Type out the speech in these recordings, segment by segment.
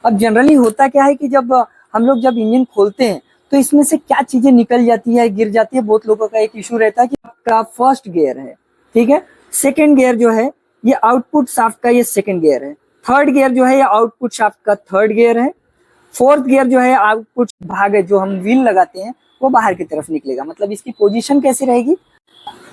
अब जनरली होता क्या है कि जब हम लोग जब इंजन खोलते हैं तो इसमें से क्या चीजें निकल जाती है, गिर जाती है। बहुत लोगों का एक इशू रहता है कि आपका फर्स्ट गियर है, ठीक है, सेकंड गियर जो है ये आउटपुट शाफ्ट का ये सेकंड गियर है, थर्ड गियर जो है ये आउटपुट शाफ्ट का थर्ड गियर है, फोर्थ गियर जो है आउटपुट भाग है जो हम व्हील लगाते हैं वो बाहर की तरफ निकलेगा। मतलब इसकी पोजीशन कैसी रहेगी?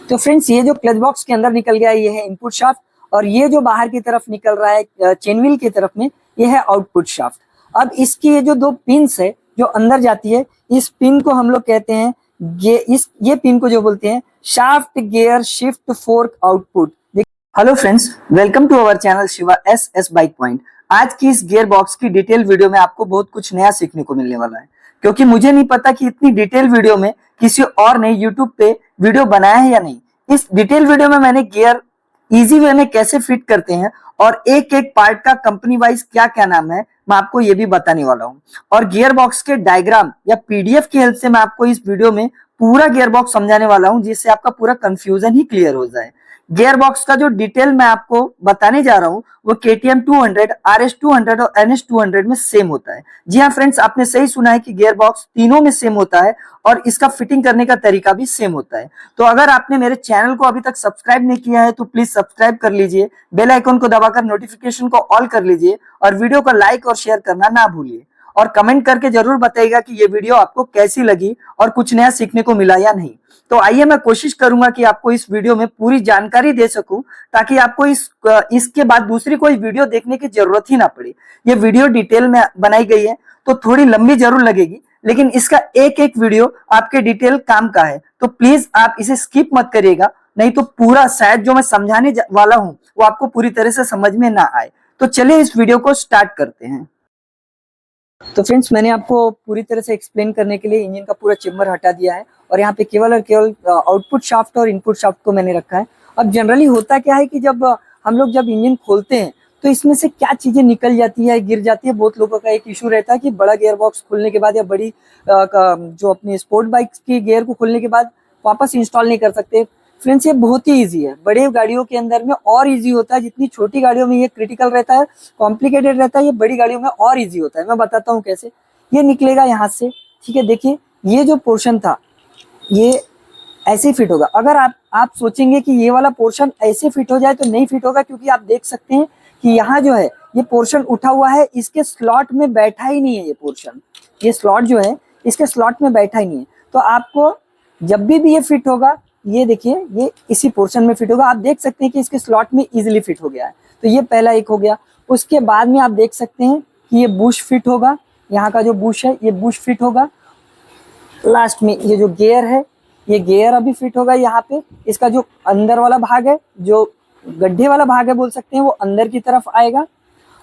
तो फ्रेंड्स ये जो क्लच बॉक्स के अंदर निकल गया ये है इनपुट शाफ्ट, और ये जो बाहर की तरफ निकल रहा है चेन व्हील की तरफ में ये है आउटपुट शाफ्ट। अब इसकी ये जो दो पिन्स है जो अंदर जाती है, इस पिन को हम लोग कहते हैं ये पिन को जो बोलते हैं shaft gear shift fork output. Hello friends, welcome to our channel Shiva S bike point. आज की इस गियर बॉक्स की डिटेल वीडियो में आपको बहुत कुछ नया सीखने को मिलने वाला है, क्योंकि मुझे नहीं पता कि इतनी डिटेल वीडियो में किसी और ने यूट्यूब पे वीडियो बनाया है या नहीं। इस डिटेल वीडियो में मैंने गियर इजी वे में कैसे फिट करते हैं और एक एक पार्ट का कंपनी वाइज क्या क्या नाम है मैं आपको ये भी बताने वाला हूँ। और गियर बॉक्स के डायग्राम या पीडीएफ की हेल्प से मैं आपको इस वीडियो में पूरा गियर बॉक्स समझाने वाला हूँ, जिससे आपका पूरा कंफ्यूजन ही क्लियर हो जाए। गियर बॉक्स का जो डिटेल मैं आपको बताने जा रहा हूं वो KTM 200, RS 200 और NS 200 में सेम होता है। जी हाँ फ्रेंड्स, आपने सही सुना है कि गियर बॉक्स तीनों में सेम होता है और इसका फिटिंग करने का तरीका भी सेम होता है। तो अगर आपने मेरे चैनल को अभी तक सब्सक्राइब नहीं किया है तो प्लीज सब्सक्राइब कर लीजिए, बेल आइकन को दबाकर नोटिफिकेशन को ऑल कर लीजिए और वीडियो को लाइक और शेयर करना ना भूलिए। और कमेंट करके जरूर बताइएगा कि ये वीडियो आपको कैसी लगी और कुछ नया सीखने को मिला या नहीं। तो आइए मैं कोशिश करूंगा कि आपको इस वीडियो में पूरी जानकारी दे सकूं, ताकि आपको इसके बाद दूसरी कोई वीडियो देखने की जरूरत ही ना पड़े। ये वीडियो डिटेल में बनाई गई है तो थोड़ी लंबी जरूर लगेगी, लेकिन इसका एक एक वीडियो आपके डिटेल काम का है। तो प्लीज आप इसे स्किप मत करिएगा, नहीं तो पूरा शायद जो मैं समझाने वाला हूं वो आपको पूरी तरह से समझ में ना आए। तो चलिए इस वीडियो को स्टार्ट करते हैं। तो फ्रेंड्स, मैंने आपको पूरी तरह से एक्सप्लेन करने के लिए इंजन का पूरा चेम्बर हटा दिया है और यहाँ पे केवल और केवल आउटपुट शाफ्ट और इनपुट शाफ्ट को मैंने रखा है। अब जनरली होता क्या है कि जब हम लोग जब इंजन खोलते हैं तो इसमें से क्या चीजें निकल जाती है, गिर जाती है। बहुत लोगों का एक इशू रहता है कि बड़ा गियर बॉक्स खोलने के बाद या बड़ी जो अपनी स्पोर्ट बाइक की गियर को खोलने के बाद वापस इंस्टॉल नहीं कर सकते। फ्रेंड्स, ये बहुत ही इजी है, बड़े गाड़ियों के अंदर में और इजी होता है। जितनी छोटी गाड़ियों में ये क्रिटिकल रहता है, कॉम्प्लिकेटेड रहता है, ये बड़ी गाड़ियों में और इजी होता है। मैं बताता हूँ कैसे। ये निकलेगा यहाँ से, ठीक है। देखिए ये जो पोर्शन था ये ऐसे फिट होगा। अगर आप सोचेंगे कि ये वाला पोर्शन ऐसे फिट हो जाए तो नहीं फिट होगा, क्योंकि आप देख सकते हैं कि यहाँ जो है ये पोर्शन उठा हुआ है, इसके स्लॉट में बैठा ही नहीं है। ये पोर्शन, ये स्लॉट जो है इसके स्लॉट में बैठा ही नहीं है। तो आपको जब भी ये फिट होगा, ये देखिए ये इसी पोर्शन में फिट होगा। आप देख सकते हैं कि इसके स्लॉट में इजीली फिट हो गया है। तो ये पहला एक हो गया। उसके बाद में आप देख सकते हैं कि ये बुश फिट होगा, यहाँ का जो बुश है ये बुश फिट होगा। लास्ट में ये जो गियर है ये गियर अभी फिट होगा यहाँ पे। इसका जो अंदर वाला भाग है, जो गड्ढे वाला भाग है बोल सकते हैं, वो अंदर की तरफ आएगा।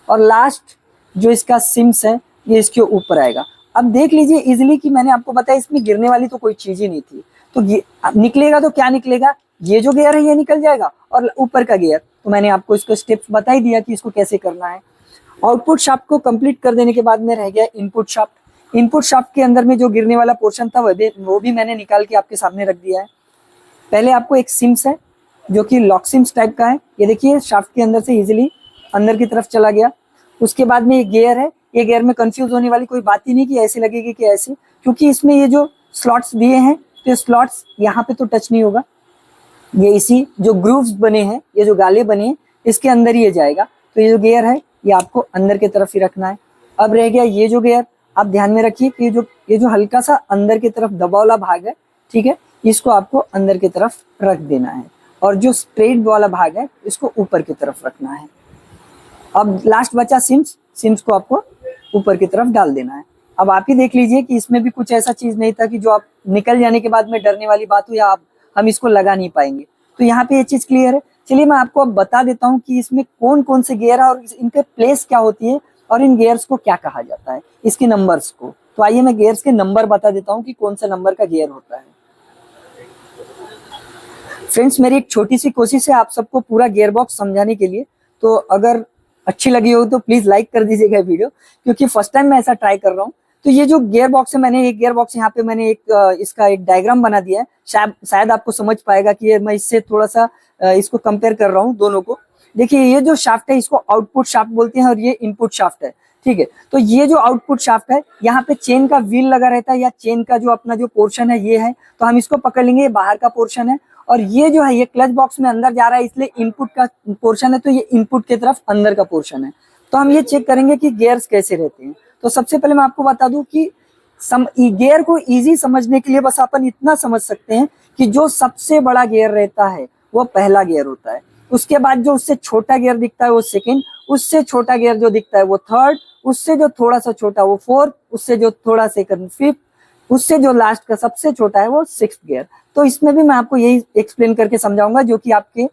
और लास्ट जो इसका सिम्स है ये इसके ऊपर आएगा। अब देख लीजिए इजिली कि मैंने आपको बताया इसमें गिरने वाली तो कोई चीज ही नहीं थी। तो निकलेगा तो क्या निकलेगा, ये जो गियर है ये निकल जाएगा और ऊपर का गियर। तो मैंने आपको इसको स्टेप्स बता ही दिया कि इसको कैसे करना है। आउटपुट शाफ्ट को कंप्लीट कर देने के बाद में रह गया इनपुट शाफ्ट। इनपुट शाफ्ट के अंदर में जो गिरने वाला पोर्शन था वो भी मैंने निकाल के आपके सामने रख दिया है। पहले आपको एक सिम्स है जो कि लॉक सिम्स टाइप का है। ये देखिए शाफ्ट के अंदर से इजिली अंदर की तरफ चला गया। उसके बाद में ये गियर है। ये गियर में कंफ्यूज होने वाली कोई बात ही नहीं कि ऐसे लगेगी कि ऐसे, क्योंकि इसमें ये जो स्लॉट्स दिए हैं तो स्लॉट्स यहाँ पे तो टच नहीं होगा। ये इसी जो ग्रूव्स बने हैं, ये जो गाले बने हैं, इसके अंदर ही ये जाएगा। तो ये जो गियर है ये आपको अंदर की तरफ ही रखना है। अब रह गया ये जो गियर, आप ध्यान में रखिए कि ये जो हल्का सा अंदर की तरफ दबा वाला भाग है, ठीक है, इसको आपको अंदर की तरफ रख देना है। और जो स्ट्रेट वाला भाग है इसको ऊपर की तरफ रखना है। अब लास्ट बचा सिम्स को आपको ऊपर की तरफ डाल देना है। अब आप ही देख लीजिए कि इसमें भी कुछ ऐसा चीज नहीं था कि जो आप निकल जाने के बाद में डरने वाली बात हो या हम इसको लगा नहीं पाएंगे। तो यहाँ पे ये चीज क्लियर है। चलिए मैं आपको अब बता देता हूँ कि इसमें कौन कौन से गियर है और इनके प्लेस क्या होती है और इन गियर्स को क्या कहा जाता है, इसके नंबर्स को। तो आइए मैं गियर्स के नंबर बता देता हूँ कि कौन सा नंबर का गियर होता है। फ्रेंड्स, मेरी एक छोटी सी कोशिश है आप सबको पूरा गियर बॉक्स समझाने के लिए। तो अगर अच्छी लगी हो तो प्लीज लाइक कर दीजिएगा वीडियो, क्योंकि फर्स्ट टाइम मैं ऐसा ट्राई कर रहा हूँ। तो ये जो गियर बॉक्स है, मैंने एक गियर बॉक्स यहाँ पे मैंने इसका एक डायग्राम बना दिया है। शायद आपको समझ पाएगा कि ये मैं इससे थोड़ा सा इसको कंपेयर कर रहा हूँ दोनों को। देखिए ये जो शाफ्ट है इसको आउटपुट शाफ्ट बोलते हैं और ये इनपुट शाफ्ट है। ठीक है। तो ये जो आउटपुट शाफ्ट है, यहाँ पे चेन का व्हील लगा रहता है या चेन का जो अपना जो पोर्शन है ये है, तो हम इसको पकड़ लेंगे, ये बाहर का पोर्शन है। और ये जो है ये क्लच बॉक्स में अंदर जा रहा है, इसलिए इनपुट का पोर्शन है, तो ये इनपुट की तरफ अंदर का पोर्शन है। तो हम ये चेक करेंगे कि गियर्स कैसे रहते हैं। तो सबसे पहले मैं आपको बता दूं कि गियर को इजी समझने के लिए बस अपन इतना समझ सकते हैं कि जो सबसे बड़ा गियर रहता है वो पहला गियर होता है, उसके बाद जो उससे छोटा गियर दिखता है वो सेकंड, उससे छोटा गियर जो दिखता है वो थर्ड, उससे जो थोड़ा सा छोटा वो फोर्थ, उससे जो थोड़ा सेकंड फिफ्थ, उससे जो लास्ट का सबसे छोटा है वो सिक्स्थ गियर। तो इसमें भी मैं आपको यही एक्सप्लेन करके समझाऊंगा जो कि आपके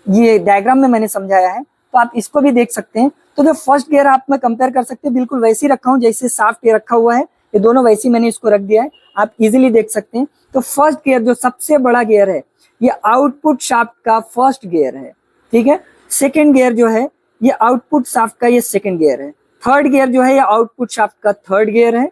ये डायग्राम में मैंने समझाया है, तो आप इसको भी देख सकते हैं। तो जो फर्स्ट गियर आप में कंपेयर कर सकते हैं, बिल्कुल वैसे ही रखा हूँ जैसे शाफ्ट ये रखा हुआ है, ये दोनों वैसे ही मैंने इसको रख दिया है, आप इजीली देख सकते हैं। तो फर्स्ट गियर जो सबसे बड़ा गियर है ये आउटपुट शाफ्ट का फर्स्ट गियर है, ठीक है। सेकेंड गियर जो है ये आउटपुट शाफ्ट का ये सेकेंड गियर है। थर्ड गियर जो है ये आउटपुट शाफ्ट का थर्ड गियर है।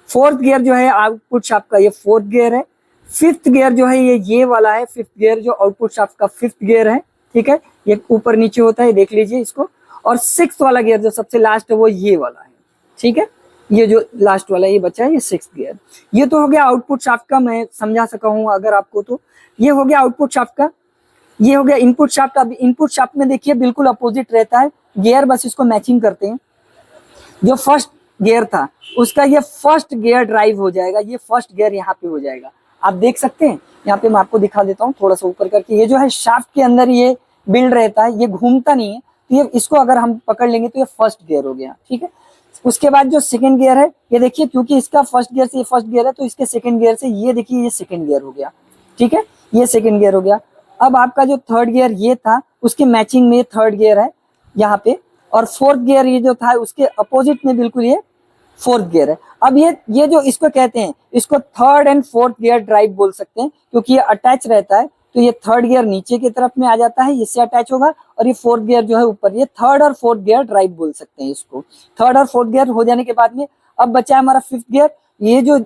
फोर्थ गियर जो है आउटपुट शाफ्ट का ये फोर्थ गियर है। फिफ्थ गियर जो है ये वाला है, फिफ्थ गियर जो आउटपुट शाफ्ट का फिफ्थ गियर है, ठीक है। ये ऊपर नीचे होता है, देख लीजिए इसको। और सिक्स्थ वाला गियर जो सबसे लास्ट है वो ये वाला है, ठीक है। ये जो लास्ट वाला ये बचा है ये सिक्स्थ गियर। ये तो हो गया आउटपुट शाफ्ट का, मैं समझा सका हूँ अगर आपको। तो ये हो गया आउटपुट शाफ्ट का। ये हो गया इनपुट शाफ्ट। अब इनपुट शाफ्ट में देखिए बिल्कुल अपोजिट रहता है गियर, बस इसको मैचिंग करते हैं। जो फर्स्ट गियर था उसका ये फर्स्ट गियर ड्राइव हो जाएगा, ये फर्स्ट गियर यहाँ पे हो जाएगा, आप देख सकते हैं। यहाँ पे मैं आपको दिखा देता हूँ थोड़ा सा ऊपर करके। ये जो है शाफ्ट के अंदर ये बिल्ड रहता है, ये घूमता नहीं है, तो ये इसको अगर हम पकड़ लेंगे तो ये फर्स्ट गियर हो गया, ठीक है। उसके बाद जो सेकंड गियर है ये देखिए, क्योंकि इसका फर्स्ट गियर से ये फर्स्ट गियर है, तो इसके सेकंड गियर से ये देखिए ये सेकंड गियर हो गया, ठीक है। ये सेकंड गियर हो गया। अब आपका जो थर्ड गियर ये था उसके मैचिंग में थर्ड गियर है यहाँ पे, और फोर्थ गियर ये जो था उसके अपोजिट में बिल्कुल ये फोर्थ गियर है। अब ये जो इसको कहते हैं, इसको third and fourth gear drive बोल सकते हैं, क्योंकि ये अटैच रहता है। तो ये थर्ड गियर नीचे की तरफ में आ जाता है, इससे अटैच होगा, और ये फोर्थ गियर जो है ऊपर, ये थर्ड और फोर्थ गियर ड्राइव बोल सकते हैं इसको। थर्ड और फोर्थ गियर हो जाने के बाद में अब बचा है हमारा फिफ्थ गियर। ये जो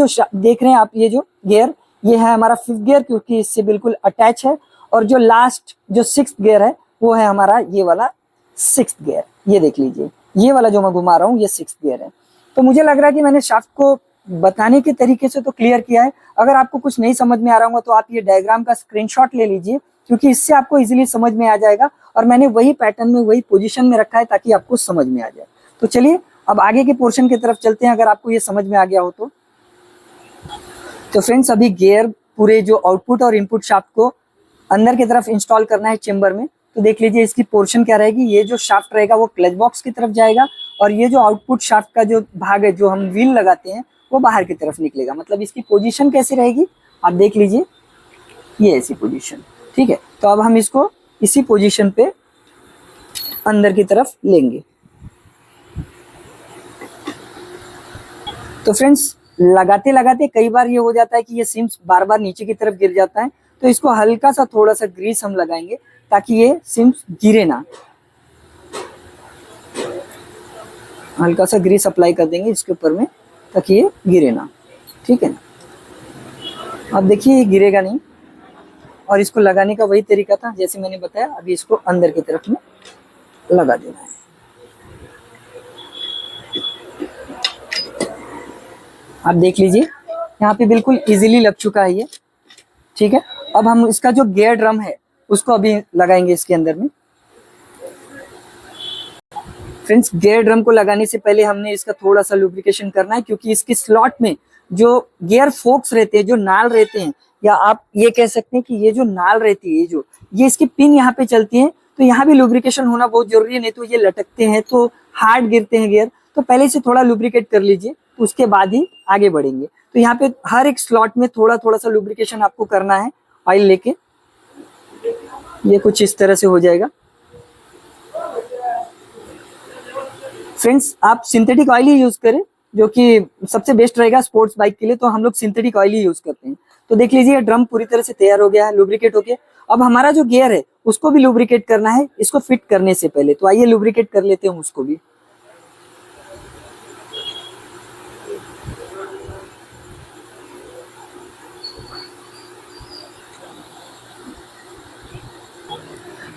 देख रहे हैं आप, ये जो गियर ये है हमारा फिफ्थ गियर, क्योंकि इससे बिल्कुल अटैच है। और जो लास्ट जो सिक्स्थ गियर है वो है हमारा ये वाला सिक्स्थ गियर। ये देख लीजिए, ये वाला जो मैं घुमा रहा हूँ ये सिक्स्थ गियर है। तो मुझे लग रहा है कि मैंने शाफ्ट को बताने के तरीके से तो क्लियर किया है। अगर आपको कुछ नहीं समझ में आ रहा होगा तो आप ये डायग्राम का स्क्रीनशॉट ले लीजिए, क्योंकि इससे आपको इजीली समझ में आ जाएगा। और मैंने वही पैटर्न में वही पोजीशन में रखा है ताकि आपको समझ में आ जाए। तो चलिए अब आगे के पोर्शन की तरफ चलते हैं, अगर आपको ये समझ में आ गया हो तो। फ्रेंड्स, अभी गियर पूरे जो आउटपुट और इनपुट शाफ्ट को अंदर की तरफ इंस्टॉल करना है चेम्बर में। तो देख लीजिए इसकी पोर्शन क्या रहेगी। ये जो शाफ्ट रहेगा वो क्लच बॉक्स की तरफ जाएगा, और ये जो आउटपुट शाफ्ट का जो भाग है जो हम व्हील लगाते हैं वो बाहर की तरफ निकलेगा। मतलब इसकी पोजीशन कैसी रहेगी आप देख लीजिए, ये ऐसी पोजीशन, ठीक है। तो अब हम इसको इसी पोजीशन पे अंदर की तरफ लेंगे। तो फ्रेंड्स, लगाते लगाते कई बार ये हो जाता है कि ये सिम्स बार बार नीचे की तरफ गिर जाता है, तो इसको हल्का सा थोड़ा सा ग्रीस हम लगाएंगे ताकि ये सिम्स गिरे ना। हल्का सा ग्रीस अप्लाई कर देंगे इसके ऊपर में ताकि ये गिरे ना, ठीक है ना। अब देखिए ये गिरेगा नहीं, और इसको लगाने का वही तरीका था जैसे मैंने बताया। अभी इसको अंदर की तरफ में लगा देना है। आप देख लीजिए यहाँ पे बिल्कुल इजीली लग चुका है ये, ठीक है। अब हम इसका जो गियर ड्रम है उसको अभी लगाएंगे इसके अंदर में। फ्रेंड्स, गियर ड्रम को लगाने से पहले हमने इसका थोड़ा सा लुब्रिकेशन करना है, क्योंकि इसकी स्लॉट में जो गियर फोक्स रहते हैं, जो नाल रहते हैं, या आप ये कह सकते हैं कि ये जो नाल रहती है, ये इसकी पिन यहाँ पे चलती है, तो यहाँ भी लुब्रिकेशन होना बहुत जरूरी है, नहीं तो ये लटकते हैं तो हार्ड गिरते हैं गियर। तो पहले से थोड़ा लुब्रिकेट कर लीजिए, उसके बाद ही आगे बढ़ेंगे। तो यहाँ पे हर एक स्लॉट में थोड़ा थोड़ा सा लुब्रिकेशन आपको करना है ऑयल लेके। ये कुछ इस तरह से हो जाएगा। फ्रेंड्स, आप सिंथेटिक ऑयल ही यूज करें, जो कि सबसे बेस्ट रहेगा स्पोर्ट्स बाइक के लिए। तो हम लोग सिंथेटिक ऑयल ही यूज करते हैं। तो देख लीजिए ड्रम पूरी तरह से तैयार हो गया है, लुब्रिकेट हो गया। अब हमारा जो गियर है उसको भी लुब्रिकेट करना है इसको फिट करने से पहले। तो आइए लुब्रिकेट कर लेते हैं उसको भी।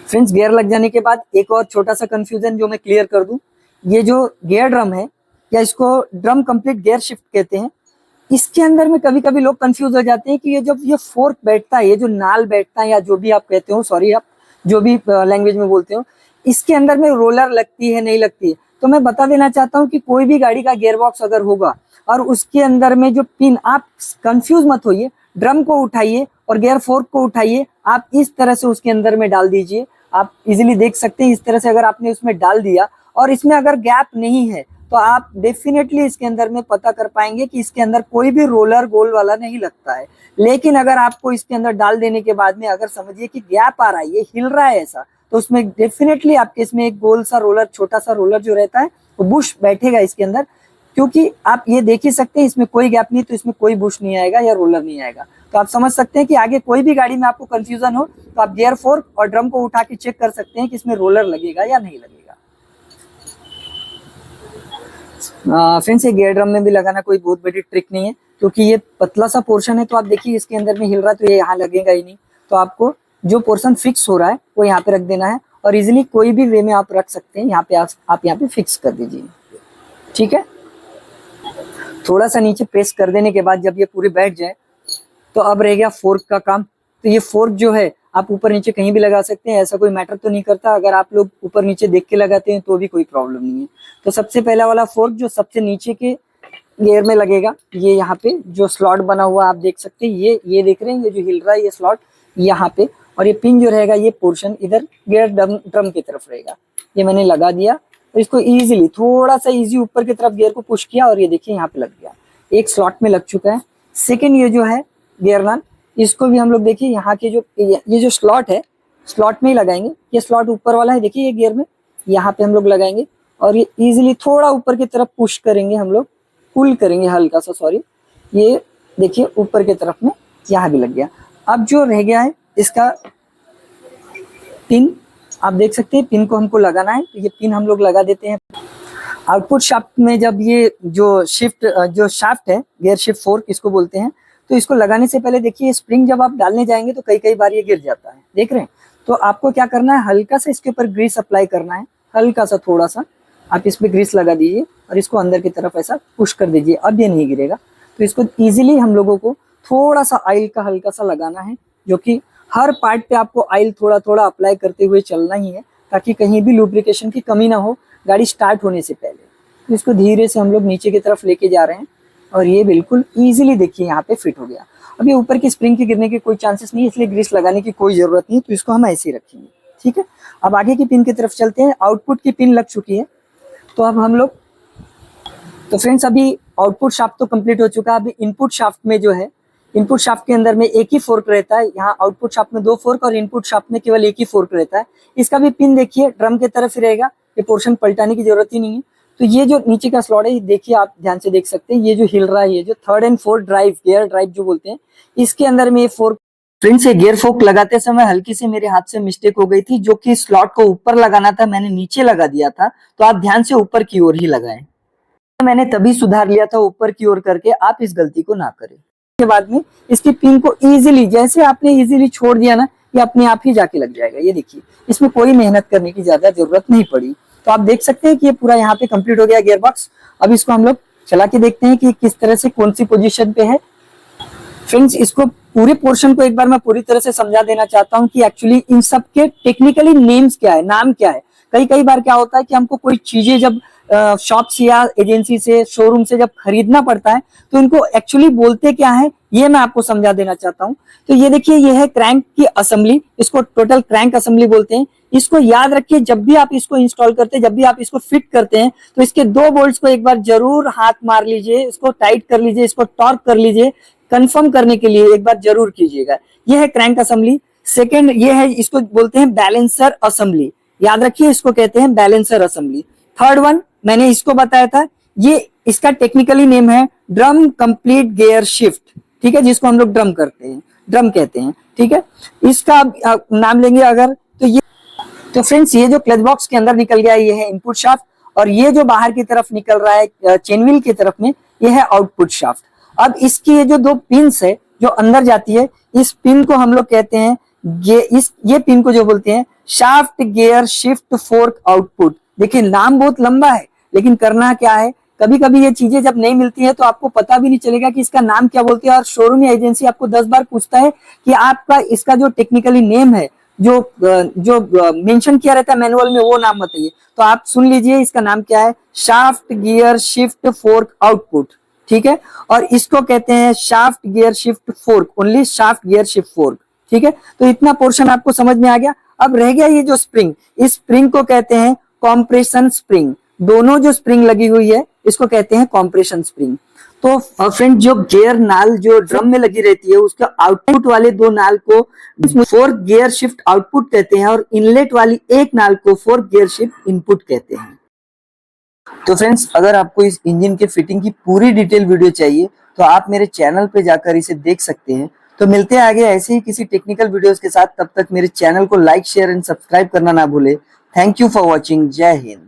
फ्रेंड्स, गियर लग जाने के बाद एक और छोटा सा कंफ्यूजन जो मैं क्लियर कर दूं, ये जो गियर ड्रम है, या इसको ड्रम कंप्लीट गियर शिफ्ट कहते हैं, इसके अंदर में कभी कभी लोग कंफ्यूज हो जाते हैं कि ये जब ये फोर्क बैठता है, ये जो नाल बैठता है या जो भी आप कहते हो, सॉरी आप जो भी लैंग्वेज में बोलते हो, इसके अंदर में रोलर लगती है नहीं लगती है। तो मैं बता देना चाहता हूँ कि कोई भी गाड़ी का गियर बॉक्स अगर होगा और उसके अंदर में जो पिन, आप कंफ्यूज मत होइए, ड्रम को उठाइए और गियर फोर्क को उठाइए, आप इस तरह से उसके अंदर में डाल दीजिए। आप इजीली देख सकते हैं इस तरह से अगर आपने उसमें डाल दिया और इसमें अगर गैप नहीं है तो आप डेफिनेटली इसके अंदर में पता कर पाएंगे कि इसके अंदर कोई भी रोलर गोल वाला नहीं लगता है। लेकिन अगर आपको इसके अंदर डाल देने के बाद में अगर समझिए कि गैप आ रहा है, ये हिल रहा है ऐसा, तो उसमें डेफिनेटली आपके इसमें एक गोल सा रोलर, छोटा सा रोलर जो रहता है वो बुश बैठेगा इसके अंदर, क्योंकि आप ये देख ही सकते हैं इसमें कोई गैप नहीं, तो इसमें कोई बुश नहीं आएगा या रोलर नहीं आएगा। तो आप समझ सकते हैं कि आगे कोई भी गाड़ी में आपको कंफ्यूजन हो तो आप गियर फोर्क और ड्रम को उठा के चेक कर सकते हैं कि इसमें रोलर लगेगा या नहीं लगेगा। फ्रेंड्स, ये गियर ड्रम में भी लगाना कोई बहुत बड़ी ट्रिक नहीं है, क्योंकि ये पतला सा पोर्शन है। तो आप देखिए इसके अंदर में हिल रहा है तो ये यहाँ लगेगा ही नहीं। तो आपको जो पोर्शन फिक्स हो रहा है वो यहाँ पे रख देना है और इजिली कोई भी वे में आप रख सकते हैं। यहाँ पे आप यहाँ पे फिक्स कर दीजिए, ठीक है। थोड़ा सा नीचे प्रेस कर देने के बाद जब ये पूरी बैठ जाए तो अब रह गया फोर्क का काम। तो ये फोर्क जो है आप ऊपर नीचे कहीं भी लगा सकते हैं, ऐसा कोई मैटर तो नहीं करता। अगर आप लोग ऊपर नीचे देख के लगाते हैं तो भी कोई प्रॉब्लम नहीं है। तो सबसे पहला वाला फोर्क जो सबसे नीचे के गियर में लगेगा, ये यहाँ पे जो स्लॉट बना हुआ आप देख सकते हैं, ये देख रहे हैं, ये जो हिल रहा है ये स्लॉट यहाँ पे, और ये पिन जो रहेगा ये पोर्शन इधर गियर ड्रम की तरफ रहेगा। ये मैंने लगा दिया और इसको इजीली थोड़ा सा इजी ऊपर की तरफ गियर को पुश किया और ये देखिए यहाँ पे लग गया, एक स्लॉट में लग चुका है। सेकेंड ये जो है गियर नाल, इसको भी हम लोग देखिए यहाँ के जो ये जो स्लॉट है, स्लॉट में ही लगाएंगे। ये स्लॉट ऊपर वाला है, देखिए ये गियर में, यहाँ पे हम लोग लगाएंगे और ये इजीली थोड़ा ऊपर की तरफ पुश करेंगे, हम लोग पुल करेंगे हल्का सा, सॉरी, ये देखिए ऊपर की तरफ में यहाँ भी लग गया। अब जो रह गया है इसका पिन, आप देख सकते हैं पिन को हमको लगाना है, तो ये पिन हम लोग लगा देते हैं। आउटपुट शाफ्ट में जब ये जो शाफ्ट है, गियर शिफ्ट फोर्क इसको बोलते हैं, तो इसको लगाने से पहले देखिए स्प्रिंग जब आप डालने जाएंगे तो कई बार ये गिर जाता है, देख रहे हैं। तो आपको क्या करना है, हल्का सा इसके ऊपर ग्रीस अप्लाई करना है, हल्का सा थोड़ा सा आप इस पे ग्रीस लगा दीजिए और इसको अंदर की तरफ ऐसा पुश कर दीजिए। अब ये नहीं गिरेगा। तो इसको इजीली हम लोगों को थोड़ा सा ऑयल का हल्का सा लगाना है, जो कि हर पार्ट पे आपको ऑयल थोड़ा थोड़ा अप्लाई करते हुए चलना ही है, ताकि कहीं भी लुब्रिकेशन की कमी ना हो गाड़ी स्टार्ट होने से पहले। तो इसको धीरे से हम लोग नीचे की तरफ लेके जा रहे हैं और ये बिल्कुल इजीली देखिए यहाँ पे फिट हो गया। अब ये ऊपर की स्प्रिंग के गिरने के कोई चांसेस नहीं है, इसलिए ग्रीस लगाने की कोई जरूरत नहीं है। तो इसको हम ऐसे ही रखेंगे, ठीक है। अब आगे की पिन की तरफ चलते हैं। आउटपुट की पिन लग चुकी है, तो अब हम लोग, तो फ्रेंड्स अभी आउटपुट शाफ्ट तो कंप्लीट हो चुका है। अभी इनपुट शाफ्ट में जो है, इनपुट शाफ्ट के अंदर में एक ही फोर्क रहता है। यहाँ आउटपुट शाफ्ट में 2 फोर्क और इनपुट शाफ्ट में केवल एक ही फोर्क रहता है। इसका भी पिन देखिए ड्रम के तरफ ही रहेगा, ये पोर्शन पलटाने की जरूरत ही नहीं है। तो ये जो नीचे का स्लॉट है, देखिए आप ध्यान से देख सकते हैं, ये जो हिल रहा है, ये जो 3rd and 4th drive, gear drive जो बोलते हैं, इसके अंदर में ये फोर्क, फ्रेंड्स ये गियर फोर्क लगाते समय हल्की से मेरे हाथ से मिस्टेक हो गई थी, जो कि स्लॉट को ऊपर लगाना था, मैंने नीचे लगा दिया था। तो आप ध्यान से ऊपर की ओर ही लगाएं। मैंने तभी सुधार लिया था ऊपर की ओर करके, आप इस गलती को ना करें। के बाद में इसकी पिन को इजीली, जैसे आपने इजीली छोड़ दिया ना, ये अपने आप ही जाके लग जाएगा। ये देखिए, इसमें कोई मेहनत करने की ज्यादा जरूरत नहीं पड़ी। तो आप देख सकते हैं कि ये पूरा यहाँ पे कंप्लीट हो गया गियर बॉक्स। अब इसको हम लोग चला के देखते हैं कि किस तरह से कौन सी पोजीशन पे है। फ्रेंड्स, इसको पूरे पोर्शन को एक बार मैं पूरी तरह से समझा देना चाहता हूँ कि एक्चुअली इन सब के टेक्निकली नेम्स क्या है, नाम क्या है। कई बार क्या होता है कि हमको कोई चीजें जब शॉप से या एजेंसी से, शोरूम से जब खरीदना पड़ता है तो इनको एक्चुअली बोलते क्या है, ये मैं आपको समझा देना चाहता हूँ। तो ये देखिए, ये है क्रैंक की असेंबली, इसको टोटल क्रैंक असेंबली बोलते हैं। इसको याद रखिए, जब भी आप इसको इंस्टॉल करते हैं, जब भी आप इसको फिट करते हैं, तो इसके 2 बोल्ट्स को एक बार जरूर हाथ मार लीजिए, इसको टाइट कर लीजिए, इसको टॉर्क कर लीजिए, कंफर्म करने के लिए एक बार जरूर कीजिएगा। ये है क्रैंक असेंबली। सेकेंड ये है, इसको बोलते हैं बैलेंसर असेंबली, याद रखिए इसको कहते हैं बैलेंसर असेंबली। थर्ड वन मैंने इसको बताया था, ये इसका टेक्निकली नेम है ड्रम कंप्लीट गियर शिफ्ट, ठीक है, जिसको हम लोग ड्रम कहते हैं, ठीक है। इसका नाम लेंगे अगर, तो ये, तो फ्रेंड्स ये जो क्लच बॉक्स के अंदर निकल गया ये है इनपुट शाफ्ट, और ये जो बाहर की तरफ निकल रहा है चेन व्हील की तरफ में, ये है आउटपुट शाफ्ट। अब इसकी ये जो 2 पिन्स है जो अंदर जाती है, इस पिन को हम लोग कहते हैं ये पिन को जो बोलते हैं shaft gear shift fork output. देखिए नाम बहुत लंबा है, लेकिन करना क्या है, कभी कभी ये चीजें जब नहीं मिलती है तो आपको पता भी नहीं चलेगा कि इसका नाम क्या बोलते हैं, और शोरूम या एजेंसी आपको 10 बार पूछता है कि आपका इसका जो टेक्निकली नेम है, जो मेंशन किया रहता है मैनुअल में, वो नाम बताइए। तो आप सुन लीजिए इसका नाम क्या है, shaft gear shift fork output, ठीक है। और इसको कहते हैं shaft gear shift fork, only shaft gear shift fork, ठीक है। तो इतना पोर्शन आपको समझ में आ गया। अब रह गया ये जो स्प्रिंग, इस स्प्रिंग को कहते हैं कॉम्प्रेशन स्प्रिंग। दोनों जो स्प्रिंग लगी हुई है इसको कहते हैं कॉम्प्रेशन स्प्रिंग। तो फ्रेंड, जो गियर नाल जो ड्रम में लगी रहती है, उसके आउटपुट वाले दो नाल को फोर्थ गियर शिफ्ट आउटपुट कहते हैं, और इनलेट वाली एक नाल को फोर्थ गियर शिफ्ट इनपुट कहते हैं। तो फ्रेंड्स, अगर आपको इस इंजन के फिटिंग की पूरी डिटेल वीडियो चाहिए तो आप मेरे चैनल पे जाकर इसे देख सकते हैं। तो मिलते हैं आगे ऐसे ही किसी टेक्निकल वीडियोस के साथ। तब तक मेरे चैनल को लाइक, शेयर एंड सब्सक्राइब करना ना भूले। Thank you for watching. जय हिंद।